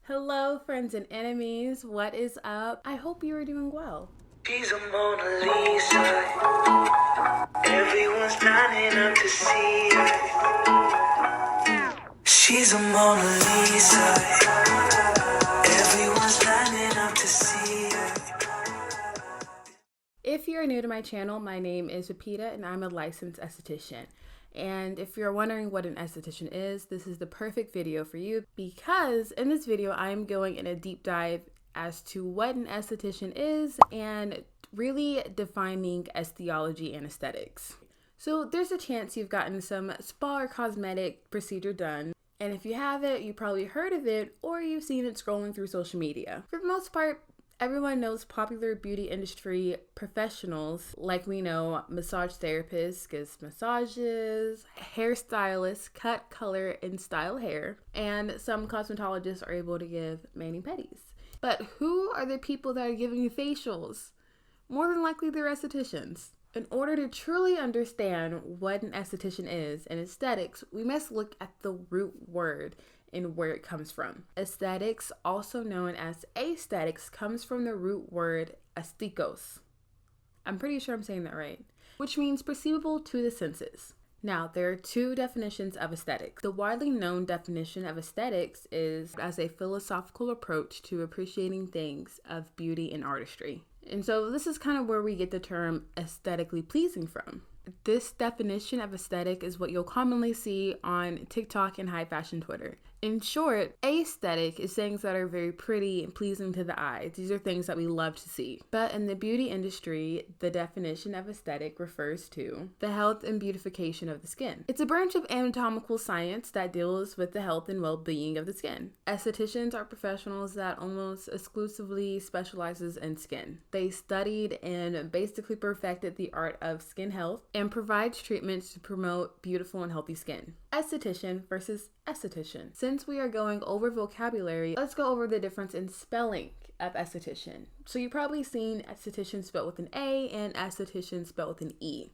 Hello, friends and enemies. What is up? I hope you are doing well. She's a Mona Lisa. Everyone's lining up to see her. She's a Mona Lisa. Everyone's lining up to see her. If you're new to my channel, my name is Pepita and I'm a licensed esthetician. And if you're wondering what an esthetician is, this is the perfect video for you because in this video, I am going in a deep dive as to what an esthetician is and really defining estiology and aesthetics. So there's a chance you've gotten some spa or cosmetic procedure done. And if you haven't, you probably heard of it or you've seen it scrolling through social media. For the most part, everyone knows popular beauty industry professionals, like we know massage therapists gives massages, hairstylists cut, color, and style hair, and some cosmetologists are able to give mani-pedis. But who are the people that are giving you facials? More than likely they're estheticians. In order to truly understand what an esthetician is and aesthetics, we must look at the root word and where it comes from. Aesthetics, also known as aesthetics, comes from the root word aesthetikos. I'm pretty sure I'm saying that right, which means perceivable to the senses. Now, there are two definitions of aesthetics. The widely known definition of aesthetics is as a philosophical approach to appreciating things of beauty and artistry. And so this is kind of where we get the term aesthetically pleasing from. This definition of aesthetic is what you'll commonly see on TikTok and high fashion Twitter. In short, aesthetic is things that are very pretty and pleasing to the eye. These are things that we love to see. But in the beauty industry, the definition of aesthetic refers to the health and beautification of the skin. It's a branch of anatomical science that deals with the health and well-being of the skin. Estheticians are professionals that almost exclusively specializes in skin. They studied and basically perfected the art of skin health and provides treatments to promote beautiful and healthy skin. Esthetician versus esthetician. Since we are going over vocabulary, let's go over the difference in spelling of esthetician. So you've probably seen esthetician spelled with an A and esthetician spelled with an E.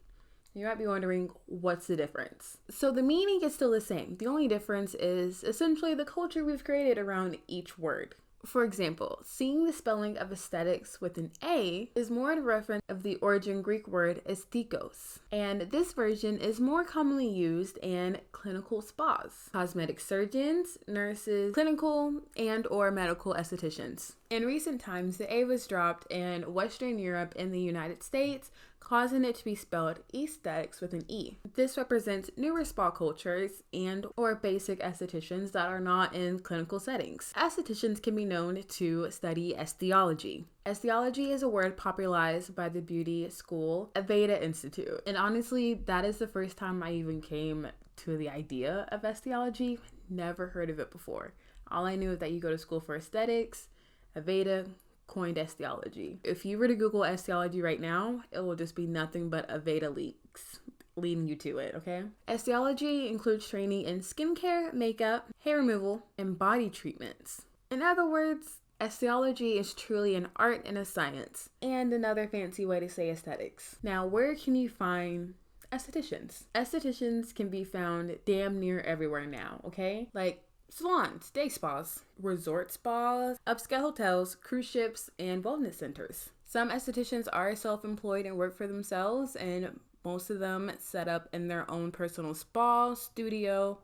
You might be wondering, what's the difference? So the meaning is still the same. The only difference is essentially the culture we've created around each word. For example, seeing the spelling of aesthetics with an A is more in reference of the origin Greek word aesthetikos, and this version is more commonly used in clinical spas, cosmetic surgeons, nurses, clinical and or medical estheticians. In recent times, the A was dropped in Western Europe and the United States, causing it to be spelled aesthetics with an E. This represents newer spa cultures and or basic estheticians that are not in clinical settings. Estheticians can be known to study estiology. Estiology is a word popularized by the beauty school Aveda Institute. And honestly, that is the first time I even came to the idea of estiology. Never heard of it before. All I knew is that you go to school for aesthetics. Aveda coined estiology. If you were to Google estiology right now, it will just be nothing but Aveda leaks leading you to it, okay? Estiology includes training in skincare, makeup, hair removal, and body treatments. In other words, estiology is truly an art and a science, and another fancy way to say aesthetics. Now, where can you find estheticians? Estheticians can be found damn near everywhere now, okay? Like salons, day spas, resort spas, upscale hotels, cruise ships, and wellness centers. Some estheticians are self-employed and work for themselves, and most of them set up in their own personal spa, studio,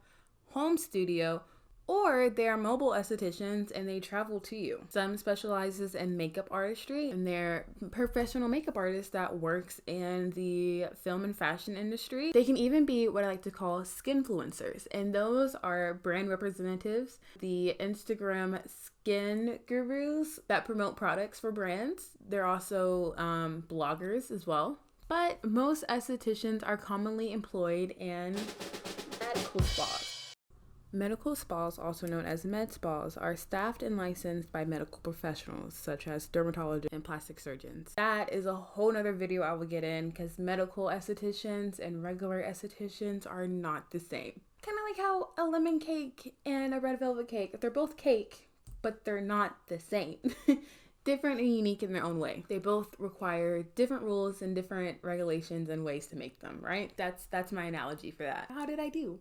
home studio, or they are mobile estheticians and they travel to you. Some specializes in makeup artistry and they're professional makeup artists that works in the film and fashion industry. They can even be what I like to call skinfluencers, and those are brand representatives, the Instagram skin gurus that promote products for brands. They're also bloggers as well. But most estheticians are commonly employed in medical spas. Medical spas, also known as med spas, are staffed and licensed by medical professionals such as dermatologists and plastic surgeons. That is a whole nother video I will get in because medical estheticians and regular estheticians are not the same. Kind of like how a lemon cake and a red velvet cake, they're both cake, but they're not the same. Different and unique in their own way. They both require different rules and different regulations and ways to make them, right? That's my analogy for that. How did I do?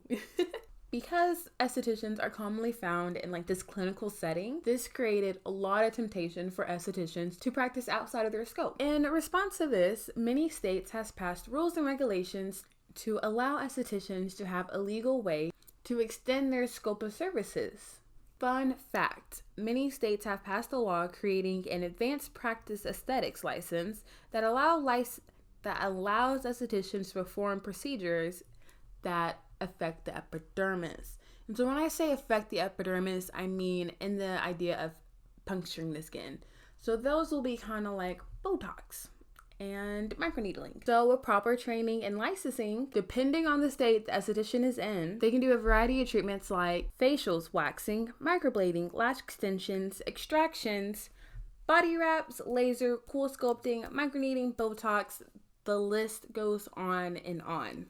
Because estheticians are commonly found in like this clinical setting, this created a lot of temptation for estheticians to practice outside of their scope. In response to this, many states has passed rules and regulations to allow estheticians to have a legal way to extend their scope of services. Fun fact, many states have passed a law creating an advanced practice aesthetics license that allows estheticians to perform procedures that affect the epidermis. And so when I say affect the epidermis, I mean in the idea of puncturing the skin. So those will be kind of like Botox and microneedling. So with proper training and licensing, depending on the state the esthetician is in, they can do a variety of treatments like facials, waxing, microblading, lash extensions, extractions, body wraps, laser, cool sculpting, microneedling, Botox. The list goes on and on.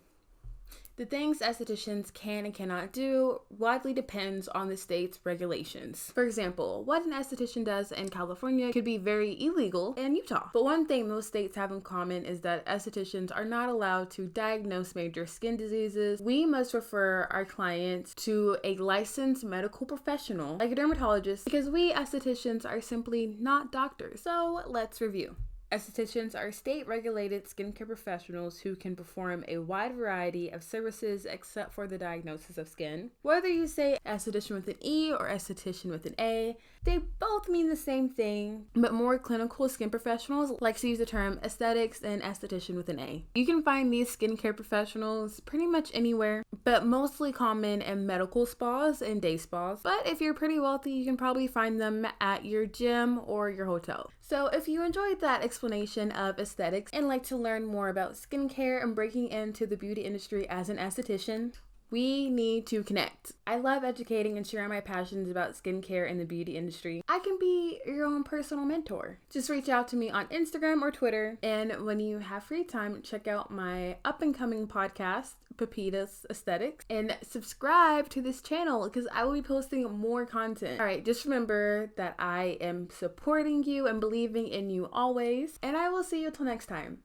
The things estheticians can and cannot do widely depends on the state's regulations. For example, what an esthetician does in California could be very illegal in Utah. But one thing most states have in common is that estheticians are not allowed to diagnose major skin diseases. We must refer our clients to a licensed medical professional, like a dermatologist, because we estheticians are simply not doctors. So let's review. Estheticians are state-regulated skincare professionals who can perform a wide variety of services except for the diagnosis of skin. Whether you say esthetician with an E or esthetician with an A, they both mean the same thing, but more clinical skin professionals like to use the term aesthetics and esthetician with an A. You can find these skincare professionals pretty much anywhere, but mostly common in medical spas and day spas. But if you're pretty wealthy, you can probably find them at your gym or your hotel. So if you enjoyed that explanation of aesthetics and like to learn more about skincare and breaking into the beauty industry as an esthetician, we need to connect. I love educating and sharing my passions about skincare and the beauty industry. I can be your own personal mentor. Just reach out to me on Instagram or Twitter. And when you have free time, check out my up and coming podcast, Pepitasaesthetics, and subscribe to this channel because I will be posting more content. All right, just remember that I am supporting you and believing in you always. And I will see you till next time.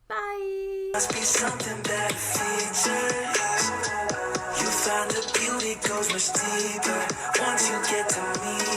Bye. Must be something that features. You find the beauty goes much deeper once you get to me.